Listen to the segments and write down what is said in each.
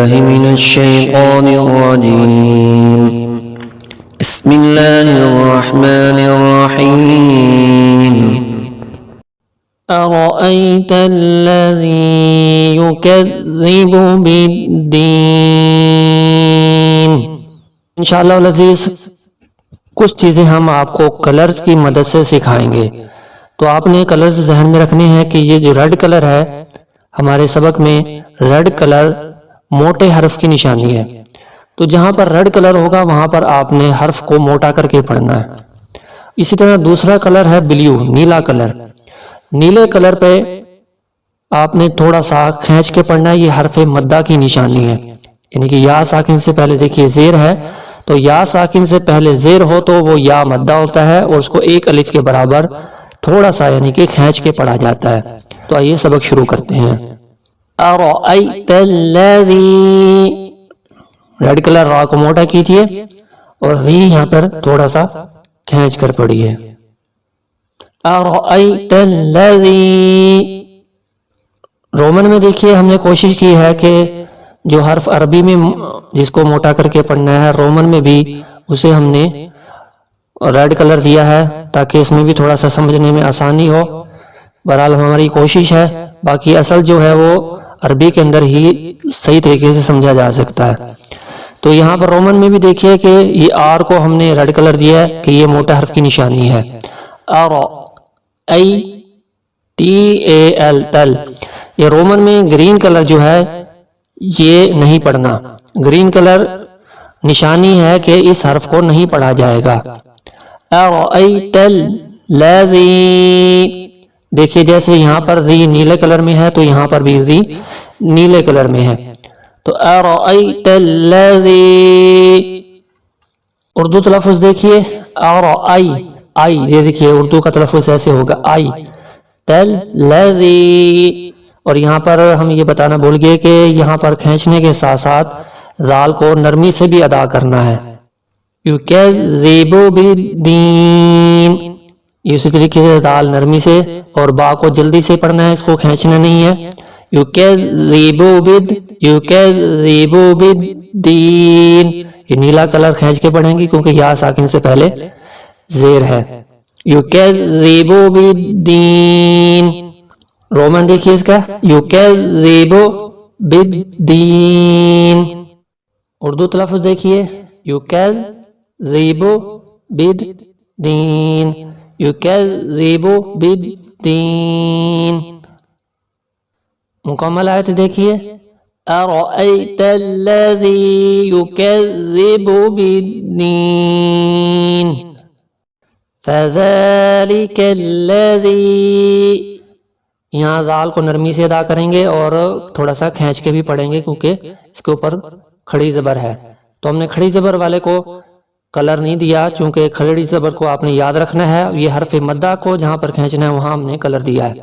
بالله من الشيطان الرجيم بسم الله الرحمن الرحيم أرأيت الذي يكذب بالدين۔ انشاءاللہ العزیز کچھ چیزیں ہم آپ کو کلرز کی مدد سے سکھائیں گے، تو آپ نے کلرز ذہن میں رکھنے ہیں کہ یہ جو ریڈ کلر ہے ہمارے سبق میں ریڈ کلر موٹے حرف کی نشانی ہے، تو جہاں پر ریڈ کلر ہوگا وہاں پر آپ نے حرف کو موٹا کر کے پڑھنا ہے۔ اسی طرح دوسرا کلر ہے بلیو، نیلا کلر۔ نیلے کلر پہ آپ نے تھوڑا سا کھینچ کے پڑھنا ہے، یہ حرف مدہ کی نشانی ہے، یعنی کہ یا ساکن سے پہلے دیکھیے زیر ہے، تو یا ساکن سے پہلے زیر ہو تو وہ یا مدہ ہوتا ہے اور اس کو ایک الف کے برابر تھوڑا سا یعنی کہ کھینچ کے پڑھا جاتا ہے۔ تو آئیے سبق شروع کرتے ہیں۔ ارأیت الذی، ریڈ کلر را کو موٹا کیجئے اور ذی یہاں پر تھوڑا سا کھینچ کر پڑھیے۔ ارأیت الذی، رومن میں دیکھیے ہم نے کوشش کی ہے کہ جو حرف عربی میں جس کو موٹا کر کے پڑھنا ہے رومن میں بھی اسے ہم نے ریڈ کلر دیا ہے تاکہ اس میں بھی تھوڑا سا سمجھنے میں آسانی ہو۔ بہرحال ہماری کوشش ہے، باقی اصل جو ہے وہ عربی کے اندر ہی صحیح طریقے سے سمجھا جا سکتا ہے۔ تو یہاں پر رومن میں بھی دیکھیے کہ یہ آر کو ہم نے ریڈ کلر دیا ہے کہ یہ موٹا حرف کی نشانی ہے۔ RATAL تل، یہ رومن میں گرین کلر جو ہے یہ نہیں پڑھنا، گرین کلر نشانی ہے کہ اس حرف کو نہیں پڑھا جائے گا۔ أرأيت الذي، دیکھیے جیسے یہاں پر زی نیلے کلر میں ہے تو یہاں پر بھی زی نیلے کلر میں ہے، تو أرأيت الذي، اردو تلفظ دیکھیے أرأي، آئی، یہ دیکھیے اردو کا تلفظ ایسے ہوگا آئی الذي، اور یہاں پر ہم یہ بتانا بھول گئے کہ یہاں پر کھینچنے کے ساتھ ساتھ ذال کو نرمی سے بھی ادا کرنا ہے۔ یکذب بالدین، اسی طریقے سے ذال نرمی سے اور با کو جلدی سے پڑھنا ہے، اس کو کھینچنا نہیں ہے۔ یکذب بالدین، یہ نیلا کلر کھینچ کے پڑھیں گے کیونکہ یا ساکن سے پہلے زیر ہے۔ یکذب بالدین، رومن دیکھیے اس کا یکذب بالدین، اردو تلفظ دیکھیے یکذب بالدین، یکذب بالدین۔ مکمل آیت دیکھیے أرأيت الذي يكذب بالدين فذلك الذي، یہاں ذال کو نرمی سے ادا کریں گے اور تھوڑا سا کھینچ کے بھی پڑھیں گے کیونکہ اس کے اوپر کھڑی زبر ہے، تو ہم نے کھڑی زبر والے کو کلر نہیں دیا چونکہ کھڑی زبر کو آپ نے یاد رکھنا ہے، یہ حرف مدہ کو جہاں پر کھینچنا ہے وہاں ہم نے کلر دیا ہے۔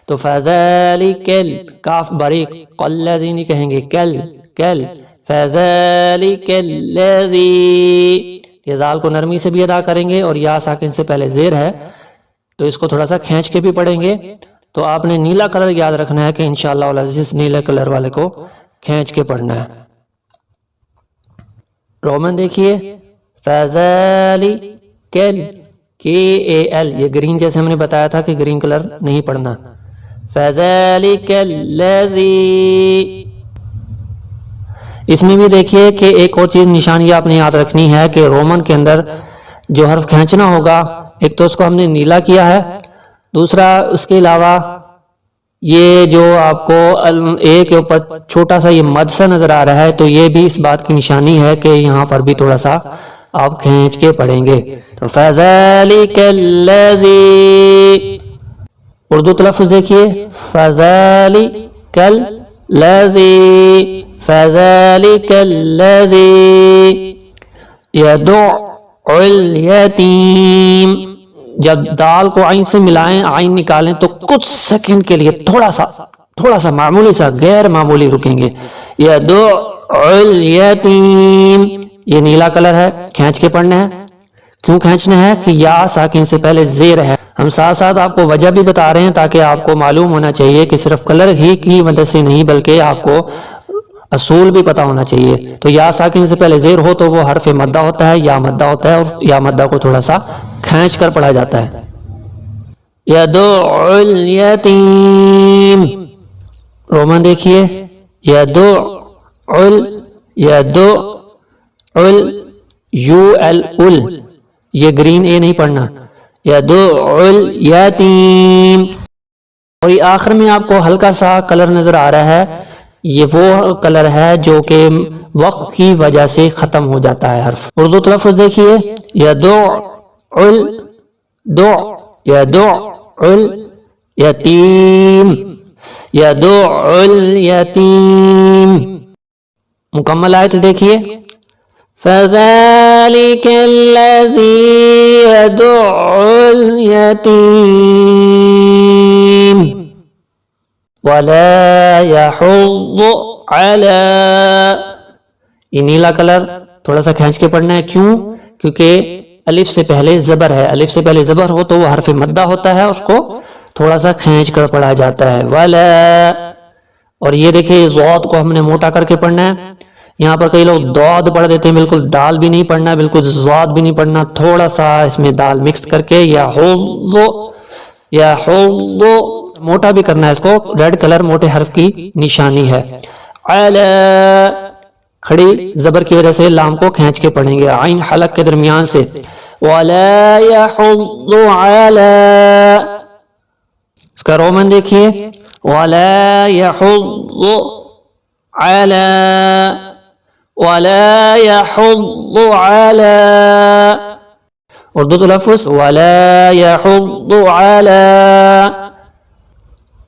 تو فذلک، کاف باریک، الذی نہیں کہیں گے، کل، فذلک الذی، یہ ذال کو نرمی سے بھی ادا کریں گے اور یا ساکن سے پہلے زیر ہے تو اس کو تھوڑا سا کھینچ کے بھی پڑھیں گے۔ تو آپ نے نیلا کلر یاد رکھنا ہے کہ انشاءاللہ العزیز نیلے کلر والے کو کھینچ کے پڑھنا ہے۔ رومن دیکھیے فذلک KAL، یہ گرین جیسے ہم نے بتایا تھا کہ گرین کلر نہیں پڑھنا۔ فذلک الذی، اس میں بھی دیکھیے کہ ایک اور چیز نشانی آپ نے یاد رکھنی ہے کہ رومن کے اندر جو حرف کھینچنا ہوگا ایک تو اس کو ہم نے نیلا کیا ہے، دوسرا اس کے علاوہ یہ جو آپ کو ایک کے اوپر چھوٹا سا یہ مد سا نظر آ رہا ہے تو یہ بھی اس بات کی نشانی ہے کہ یہاں پر بھی تھوڑا سا آپ کھینچ کے پڑھیں گے۔ تو فذلک الذی، اردو تلفظ دیکھیے فذلک الذی، فذلک الذی یدع الیتیم، جب دال کو عین سے ملائیں، عین نکالیں تو کچھ سیکنڈ کے لیے تھوڑا سا معمولی سا غیر معمولی رکیں گے۔ یدع الیتیم، یہ نیلا کلر ہے، کھینچ کے پڑھنا ہے۔ کیوں کھینچنا ہے کہ یا ساکن سے پہلے زیر ہے۔ ہم ساتھ ساتھ آپ کو وجہ بھی بتا رہے ہیں تاکہ آپ کو معلوم ہونا چاہیے کہ صرف کلر ہی کی مدد سے نہیں بلکہ آپ کو اصول بھی پتہ ہونا چاہیے. تو یا ساکن سے پہلے زیر ہو تو وہ حرف مدہ ہوتا ہے، یا مدہ ہوتا ہے، اور یا مدہ کو تھوڑا سا کھینچ کر پڑھا جاتا ہے. یدعو الیتیم، رومن دیکھیے، یدعو یو ایل ال، یہ گرین اے نہیں پڑھنا، یدعو الیتیم. اور یہ آخر میں آپ کو ہلکا سا کلر نظر آ رہا ہے، یہ وہ کلر ہے جو کہ وقت کی وجہ سے ختم ہو جاتا ہے حرف. اردو تلفظ دیکھیے، یدعو الیتیم، یدعو الیتیم. مکمل آیت دیکھیے، فَذَلِكَ الَّذِي يَدُعُّ الْيَتِيمَ وَلَا يَحُضُّ عَلَىٰ. یہ نیلا کلر تھوڑا سا کھینچ کے پڑھنا ہے. کیوں؟ کیونکہ الف سے پہلے زبر ہے، الف سے پہلے زبر ہو تو وہ حرف مدہ ہوتا ہے، اس کو تھوڑا سا کھینچ کر پڑھا جاتا ہے. وَلَا، اور یہ دیکھیں ضاد کو ہم نے موٹا کر کے پڑھنا ہے. یہاں پر کئی لوگ ضاد پڑھ دیتے ہیں، بالکل دال بھی نہیں پڑھنا، بالکل ضاد بھی نہیں پڑھنا، تھوڑا سا اس میں دال مکس کر کے یا موٹا بھی کرنا ہے. اس کو ریڈ کلر موٹے حرف کی نشانی ہے. علی، کھڑی زبر کی وجہ سے لام کو کھینچ کے پڑھیں گے عین حلق کے درمیان سے. ولا یحض علی، اس کا رومن دیکھیے، ولا یحض علی، ولا یحض علی. اردو تلفظ، ولا یحض علی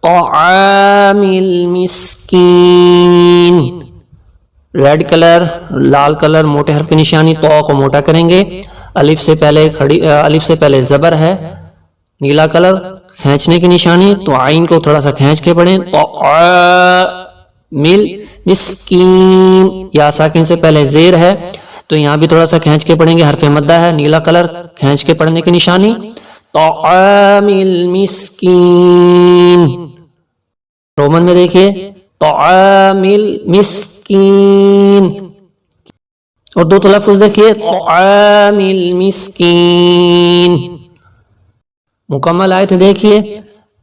طعام المسکین. ریڈ کلر لال کلر موٹے حرف کی نشانی، تو کو موٹا کریں گے، الف سے پہلے زبر ہے، نیلا کلر کھینچنے کی نشانی، تو عین کو تھوڑا سا کھینچ کے پڑھیں. طعام مسکین، یا ساکن سے پہلے زیر ہے تو یہاں بھی تھوڑا سا کھینچ کے پڑھیں گے، حرف مدہ ہے، نیلا کلر کھینچ کے پڑھنے کی نشانی. طعام المسکین، رومن میں دیکھیے، طعام المسکین. اردو تلفظ دیکھیے، طعام المسکین. مکمل آیت دیکھیے،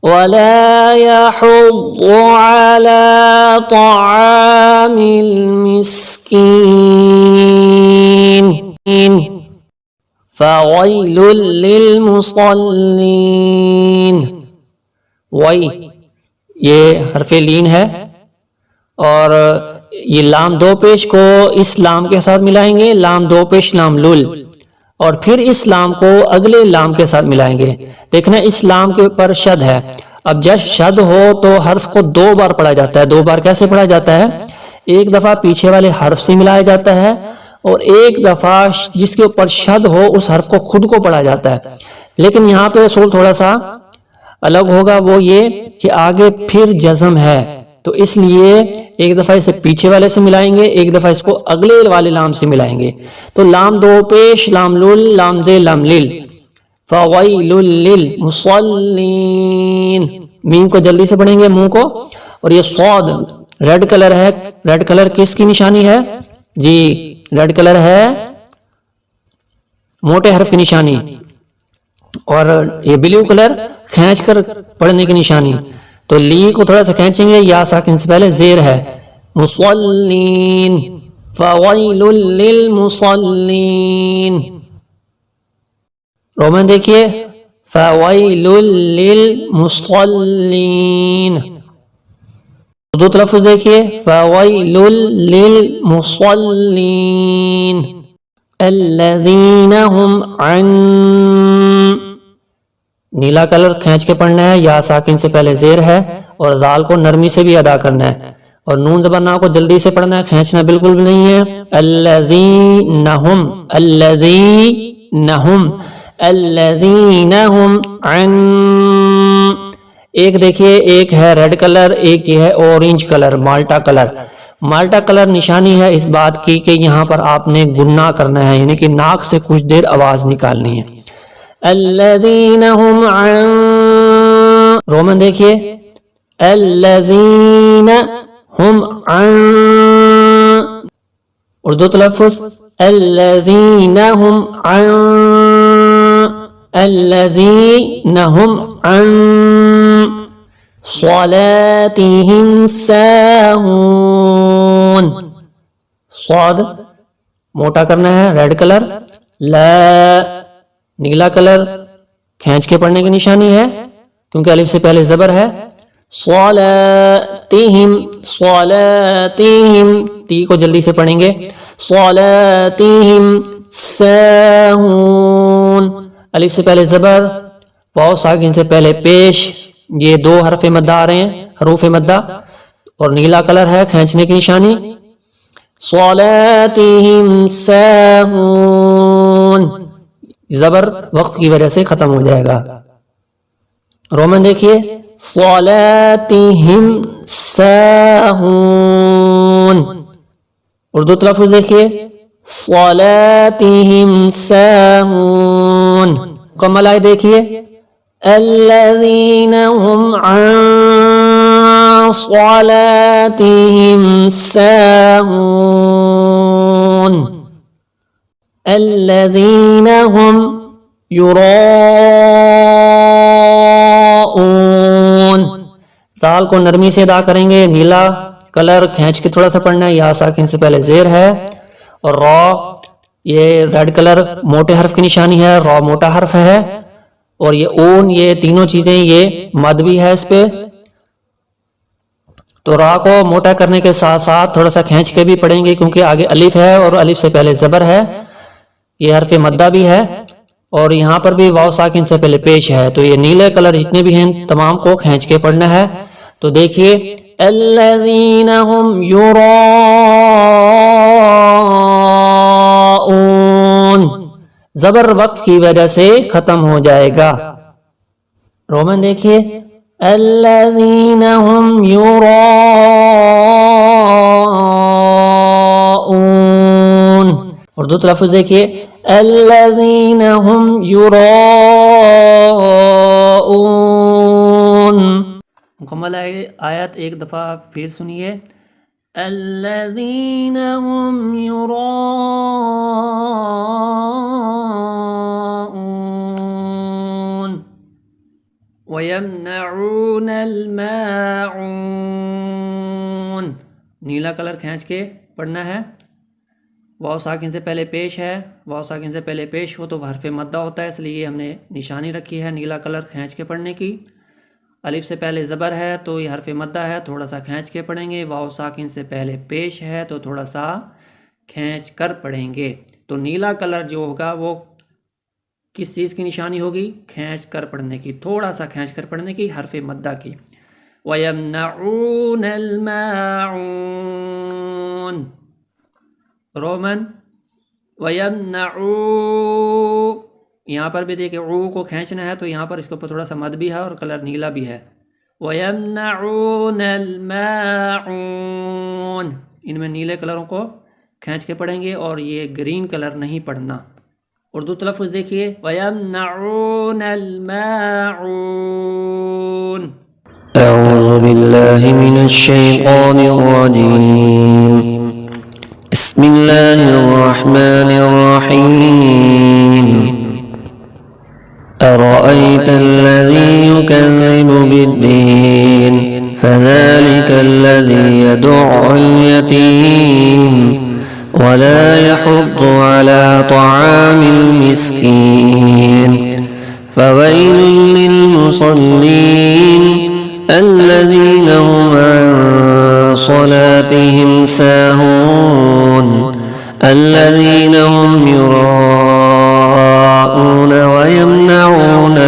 وَلَا يَحُضُّ عَلَىٰ طَعَامِ الْمِسْكِينِ فَوَيْلٌ لِّلْمُصَلِّينَ. وَي، یہ حرف لین ہے، اور یہ لام دو پیش کو اس لام کے ساتھ ملائیں گے، لام دو پیش لام لل، اور پھر اس لام کو اگلے لام کے ساتھ ملائیں گے. دیکھنا اس لام کے اوپر شد ہے. اب جب شد ہو تو حرف کو دو بار پڑھا جاتا ہے. دو بار کیسے پڑھا جاتا ہے؟ ایک دفعہ پیچھے والے حرف سے ملایا جاتا ہے، اور ایک دفعہ جس کے اوپر شد ہو اس حرف کو خود کو پڑھا جاتا ہے. لیکن یہاں پہ اصول تھوڑا سا الگ ہوگا، وہ یہ کہ آگے پھر جزم ہے، تو اس لیے ایک دفعہ اسے پیچھے والے سے ملائیں گے، ایک دفعہ اس کو اگلے والے لام سے ملائیں گے. تو لام دو پیش لام لل، لام زے لام لل، فویل للمصلین. میم کو جلدی سے پڑھیں گے، منہ کو. اور یہ صاد ریڈ کلر ہے، ریڈ کلر کس کی نشانی ہے؟ جی ریڈ کلر ہے موٹے حرف کی نشانی، اور یہ بلیو کلر کھینچ کر پڑھنے کی نشانی. تو لی کو تھوڑا سا کھینچیں گے، یا ساکن سے پہلے زیر ہے، مصلین، فویل للمصلین. رومن دیکھیے، فویل للمصلین. اردو تلفظ دیکھیے، فویل للمصلین الذین هم عن. نیلا کلر کھینچ کے پڑھنا ہے، یا ساکن سے پہلے زیر ہے، اور ذال کو نرمی سے بھی ادا کرنا ہے، اور نون زبر نا کو جلدی سے پڑھنا ہے، کھینچنا بالکل بھی نہیں ہے. الذین هم عن. ایک دیکھیے، ایک ہے ریڈ کلر، ایک یہ ہے اورنج کلر، مالٹا کلر. مالٹا کلر نشانی ہے اس بات کی کہ یہاں پر آپ نے گننا کرنا ہے، یعنی کہ ناک سے کچھ دیر آواز نکالنی ہے. الذین هم عن. رومن دیکھیے، الذین هم عن اردو تلفظ الذین هم عن الذین هم عن صلاتهم ساہون. صاد موٹا کرنا ہے ریڈ کلر، لا نیلا کلر کھینچ کے پڑھنے کی نشانی ہے کیونکہ الف سے پہلے زبر ہے. صلاتہم صلاتہم تی کو جلدی سے پڑھیں گے. صلاتہم ساہون الف سے پہلے زبر، واو ساکن سے پہلے پیش، یہ دو حرف مدہ آ رہے ہیں حروف مدہ، اور نیلا کلر ہے کھینچنے کی نشانی. صلاتہم ساہون زبر وقت کی وجہ سے ختم ہو جائے گا. رومن دیکھیے صلاتہم ساہون. اردو تلفظ دیکھیے صلاتہم ساہون. مکمل آئے دیکھیے الذین هم عن صلاتہم ساہون الذین هم یراؤون. تال کو نرمی سے ادا کریں گے، نیلا کلر کھینچ کے تھوڑا سا پڑھنا ہے، یا ساکن سے پہلے زیر ہے، اور را یہ ریڈ کلر موٹے حرف کی نشانی ہے، را موٹا حرف ہے، اور یہ اون یہ تینوں چیزیں یہ مد بھی ہے اس پہ. تو را کو موٹا کرنے کے ساتھ ساتھ تھوڑا سا کھینچ کے بھی پڑھیں گے کیونکہ آگے الف ہے اور الف سے پہلے زبر ہے، یہ حرف مدہ بھی ہے، اور یہاں پر بھی واو ساکن سے پہلے پیش ہے. تو یہ نیلے کلر جتنے بھی ہیں تمام کو کھینچ کے پڑھنا ہے. تو دیکھیے الذین هم یراؤون زبر وقت کی وجہ سے ختم ہو جائے گا. رومن دیکھیے الذین هم یراؤون. اردو تلفظ دیکھیے الذین هم یراؤون. مکمل آیت ایک دفعہ پھر سنیے الذین هم یراؤون وَيَمْنَعُونَ الْمَاعُونَ. نیلا کلر کھینچ کے پڑھنا ہے. واو ساکن سے پہلے پیش ہے، واو ساکن سے پہلے پیش ہو تو حرف مدہ ہوتا ہے، اس لیے ہم نے نشانی رکھی ہے نیلا کلر کھینچ کے پڑھنے کی. الف سے پہلے زبر ہے تو یہ حرف مدہ ہے، تھوڑا سا کھینچ کے پڑھیں گے. واو ساکن سے پہلے پیش ہے تو تھوڑا سا کھینچ کر پڑھیں گے. تو نیلا کلر جو ہوگا وہ کس چیز کی نشانی ہوگی؟ کھینچ کر پڑھنے کی، تھوڑا سا کھینچ کر پڑھنے کی، حرف مدہ کی. وَيَمْنَعُونَ الْمَاعُونَ. رومن وَيَمْنَعُونَ یہاں پر بھی دیکھیں او کو کھینچنا ہے تو یہاں پر اس کے اوپر تھوڑا سا مد بھی ہے اور کلر نیلا بھی ہے. وَيَمْنَعُونَ الْمَاعُونَ ان میں نیلے کلروں کو کھینچ کے پڑھیں گے اور یہ گرین کلر نہیں پڑھنا. اردو تلفظ دیکھیے وَيَمْنَعُونَ الْمَاعُونَ. اعوذ باللہ من الشیطان الرجیم بسم اللہ الرحمن الرحیم أرأيت الذي يكذب بالدين فذلك الذي يدع اليتيم ولا يحض على طعام المسكين فويل للمصلين الذين هم عن صلاتهم ساهون الذين هم يراءون ويمنعون